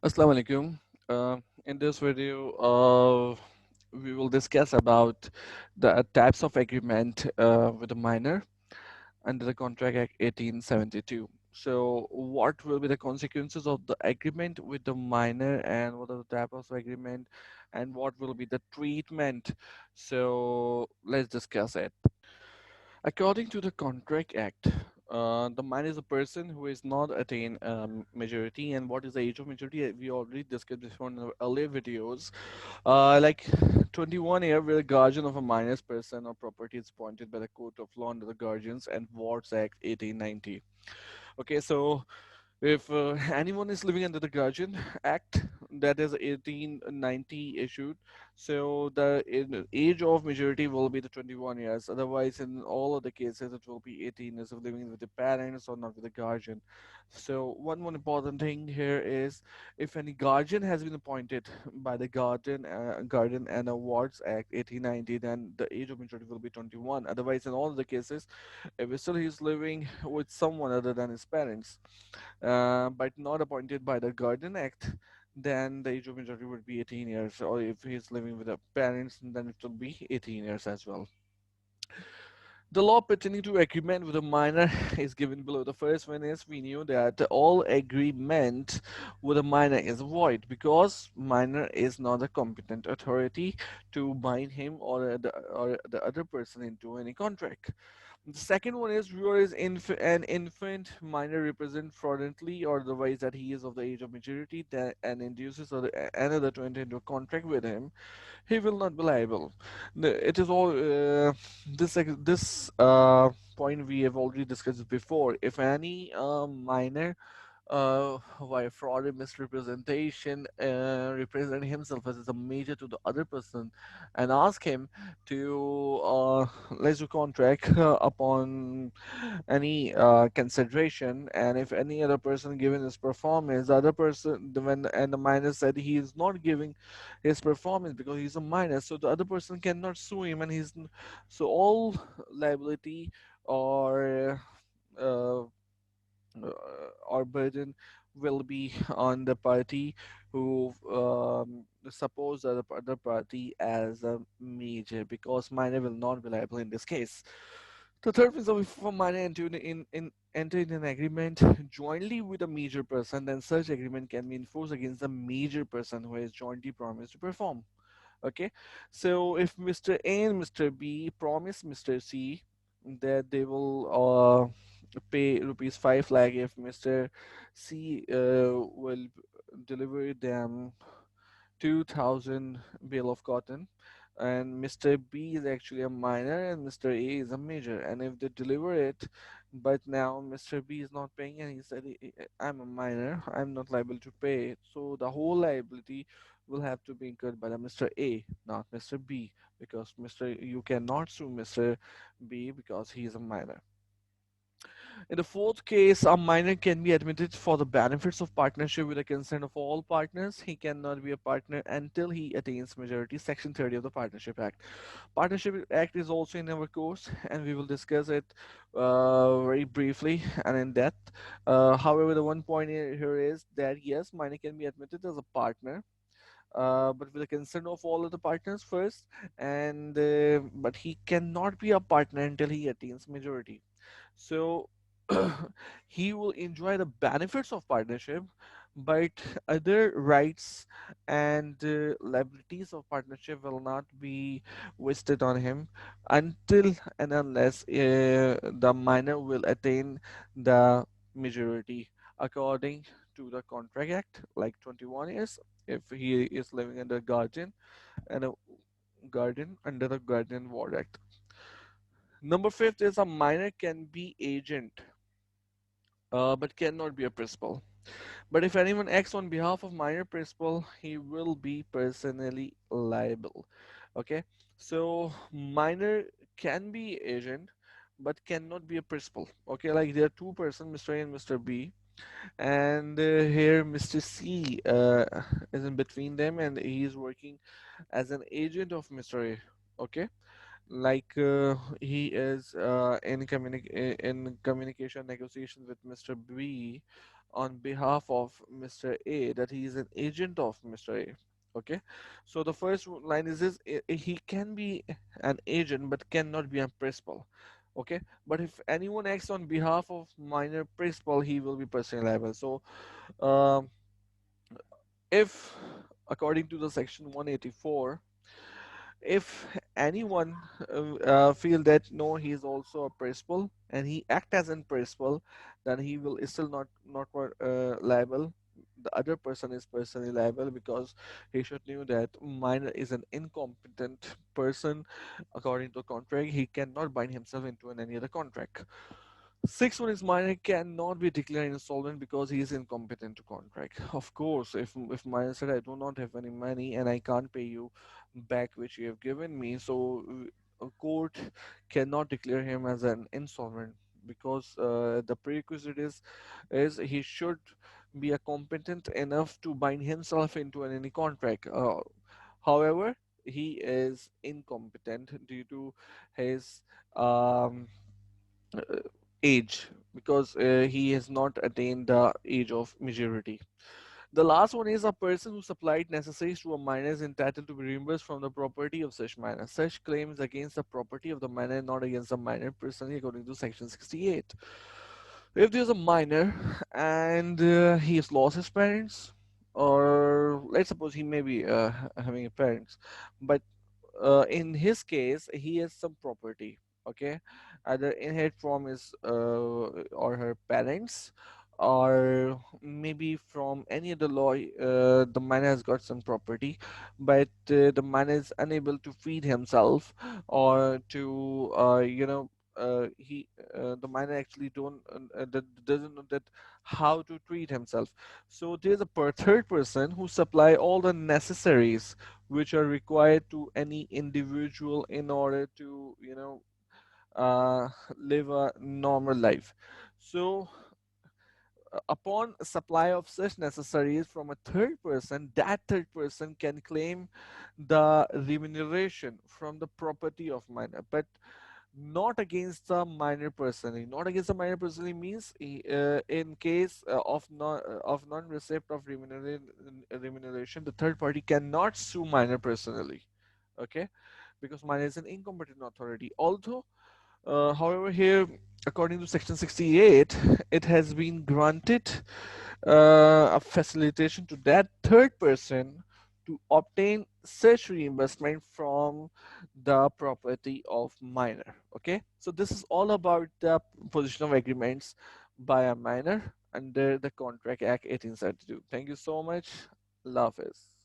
Assalamu alaikum. In this video, we will discuss about the types of agreement with a minor under the Contract Act 1872. So, what will be the consequences of the agreement with the minor, and what are the types of agreement, and what will be the treatment? So, let's discuss it. According to the Contract Act, the minor is a person who is not attained majority. And what is the age of majority? We already discussed before in our earlier videos. Like 21 year, where the guardian of a minor's person or property is appointed by the Court of Law under the Guardians and Wards Act 1890. Okay, so if anyone is living under the Guardian Act, that is 1890 issued, so the age of majority will be the 21 years. Otherwise, in all of the cases, it will be 18 years of living with the parents or not with the guardian. So one more important thing here is, if any guardian has been appointed by the Guardian and Awards Act 1890, then the age of majority will be 21. Otherwise, in all of the cases, if still he's living with someone other than his parents, but not appointed by the Guardian Act, then the age of majority would be 18 years. Or if he's living with the parents, then it will be 18 years as well. The law pertaining to agreement with a minor is given below. The first one is, we knew that all agreement with a minor is void because minor is not a competent authority to bind him or the other person into any contract. The second one is, where is an infant minor represent fraudulently or otherwise that he is of the age of majority that, and induces another to enter into a contract with him, he will not be liable. It is all this point we have already discussed before. If any minor by fraud and misrepresentation represent himself as a major to the other person and ask him to let's do contract upon any consideration, and if any other person given his performance, the other person, the minor said he is not giving his performance because he's a minor, so the other person cannot sue him, and so all liability or uh, or burden will be on the party who suppose the other party as a major, because minor will not be liable in this case. The third is, if a minor enter in an agreement jointly with a major person, then such agreement can be enforced against the major person who has jointly promised to perform. Okay, so if Mr. A and Mr. B promise Mr. C that they will pay rupees 5 lakh if Mr. C will deliver them 2000 bale of cotton, and Mr. B is actually a minor and Mr. A is a major, and if they deliver it, but now Mr. B is not paying and he said, I'm a minor, I'm not liable to pay," so the whole liability will have to be incurred by the Mr. A, not Mr. B, because you cannot sue Mr. B because he is a minor. In the fourth case, a minor can be admitted for the benefits of partnership with the consent of all partners. He cannot be a partner until he attains majority. Section 30 of the Partnership Act. Partnership Act is also in our course, and we will discuss it very briefly and in depth. However, the one point here is that yes, minor can be admitted as a partner, but with the consent of all of the partners first, and but he cannot be a partner until he attains majority. So he will enjoy the benefits of partnership, but other rights and liabilities of partnership will not be wasted on him until and unless the minor will attain the majority according to the Contract Act, like 21 years if he is living under guardian, and a guardian under the Guardian Ward Act. Number fifth is, a minor can be agent, but cannot be a principal. But if anyone acts on behalf of minor principal, he will be personally liable. Okay, so minor can be agent, but cannot be a principal. Okay, like there are two persons, Mr. A and Mr. B, and here Mr. C is in between them, and he is working as an agent of Mr. A. Okay, like he is in communication negotiations with Mr. B on behalf of Mr. A, that he is an agent of Mr. A. Okay, so the first line is this: he can be an agent but cannot be a principal. Okay, but if anyone acts on behalf of minor principal, he will be personally liable. So, um, if according to the section 184, if anyone feel that no, he is also a principal and he act as a principal, then he will still not liable. The other person is personally liable because he should knew that minor is an incompetent person. According to contract, he cannot bind himself into any other contract. Sixth one is minor cannot be declared insolvent because he is incompetent to contract. Of course, if minor said I do not have any money and I can't pay you back which you have given me, so a court cannot declare him as an insolvent because the prerequisite is he should be a competent enough to bind himself into any contract. However, he is incompetent due to his um, uh, age because he has not attained the age of majority. The last one is a person who supplied necessaries to a minor is entitled to be reimbursed from the property of such minor. Such claims against the property of the minor, not against the minor personally, according to section 68. If there's a minor and he has lost his parents, or let's suppose he may be having a parents, but in his case he has some property, okay, either inherit from his or her parents, or maybe from any other law. The minor has got some property, but the minor is unable to feed himself, or to he the minor actually don't doesn't know that how to treat himself. So there's a third person who supply all the necessaries which are required to any individual in order to uh, live a normal life. So upon supply of such necessaries from a third person, that third person can claim the remuneration from the property of minor, but not against the minor personally. Not against the minor personally means in case of non-receipt of remuneration, the third party cannot sue minor personally. Okay, because minor is an incompetent authority. Although, however, here according to section 68, it has been granted a facilitation to that third person to obtain such reimbursement from the property of minor. Okay, so this is all about the position of agreements by a minor under the Contract Act 1872. Thank you so much. Love is.